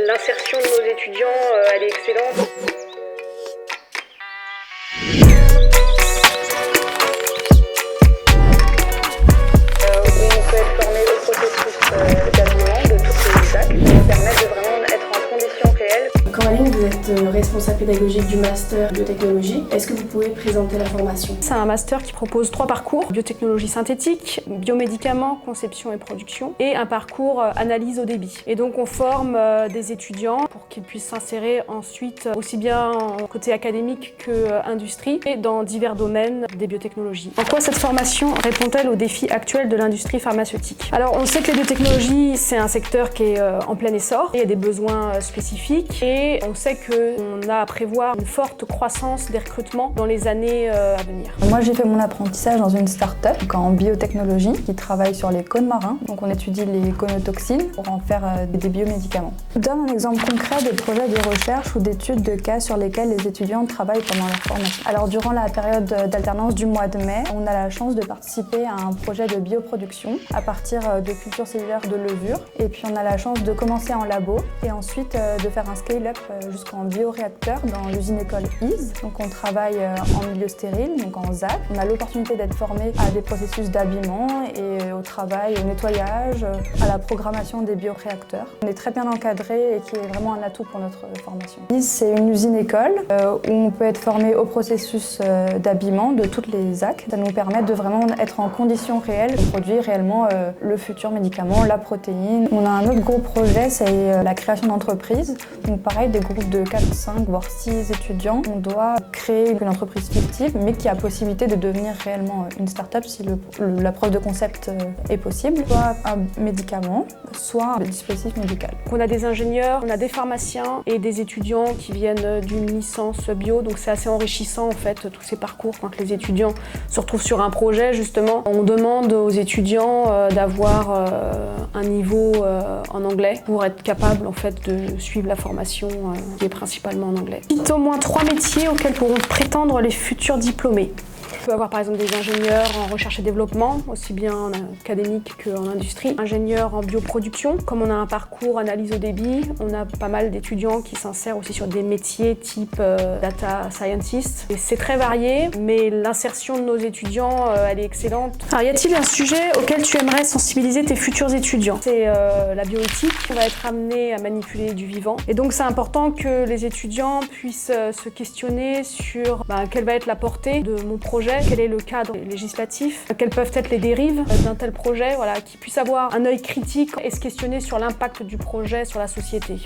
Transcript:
L'insertion de nos étudiants, elle est excellente. On peut être formé au processus d'habillement de toutes les facs, qui nous permettent de vraiment être en conditions réelles. Coraline, vous êtes responsable pédagogique du master biotechnologie. Est-ce que vous pouvez présenter la formation? C'est un master qui propose 3 parcours: biotechnologie synthétique, biomédicaments, conception et production, et un parcours analyse au débit. Et donc on forme des étudiants pour qu'ils puissent s'insérer ensuite aussi bien en côté académique que industrie et dans divers domaines des biotechnologies. En quoi cette formation répond-elle aux défis actuels de l'industrie pharmaceutique? Alors on sait que les biotechnologies, c'est un secteur qui est en plein essor, il y a des besoins spécifiques et on sait qu'on a à prévoir une forte croissance des recrutements dans les années à venir. Moi j'ai fait mon apprentissage dans une start-up en biotechnologie qui travaille sur les cônes marins. Donc on étudie les conotoxines pour en faire des biomédicaments. Je donne un exemple concret de projet de recherche ou d'études de cas sur lesquels les étudiants travaillent pendant leur formation. Alors durant la période d'alternance du mois de mai, on a la chance de participer à un projet de bioproduction à partir de cultures cellulaires de levure. Et puis on a la chance de commencer en labo et ensuite de faire un scale-up jusqu'en bioréacteur dans l'usine école ISE. Donc on travaille en milieu stérile, donc en ZAC. On a l'opportunité d'être formé à des processus d'habillement et au travail, au nettoyage, à la programmation des bioréacteurs. On est très bien encadré et qui est vraiment un atout pour notre formation. ISE, c'est une usine école où on peut être formé au processus d'habillement de toutes les ZAC. Ça nous permet de vraiment être en conditions réelles de produire réellement le futur médicament, la protéine. On a un autre gros projet, c'est la création d'entreprises. Donc pareil, des groupes de 4, 5, voire 6 étudiants. On doit créer une entreprise fictive, mais qui a possibilité de devenir réellement une start-up si la preuve de concept est possible. Soit un médicament, soit un dispositif médical. On a des ingénieurs, on a des pharmaciens et des étudiants qui viennent d'une licence bio, donc c'est assez enrichissant en fait tous ces parcours quand les étudiants se retrouvent sur un projet justement. On demande aux étudiants d'avoir un niveau en anglais pour être capable en fait de suivre la formation qui est principalement en anglais. Cite au moins 3 métiers auxquels pourront prétendre les futurs diplômés. On peut avoir par exemple des ingénieurs en recherche et développement, aussi bien en académique qu'en industrie. Ingénieurs en bioproduction, comme on a un parcours analyse au débit, on a pas mal d'étudiants qui s'insèrent aussi sur des métiers type data scientist. Et c'est très varié, mais l'insertion de nos étudiants, elle est excellente. Alors y a-t-il un sujet auquel tu aimerais sensibiliser tes futurs étudiants? C'est la bioéthique. On va être amené à manipuler du vivant. Et donc c'est important que les étudiants puissent se questionner sur quelle va être la portée de mon projet, quel est le cadre législatif, quelles peuvent être les dérives d'un tel projet, qu'ils puissent avoir un œil critique et se questionner sur l'impact du projet sur la société.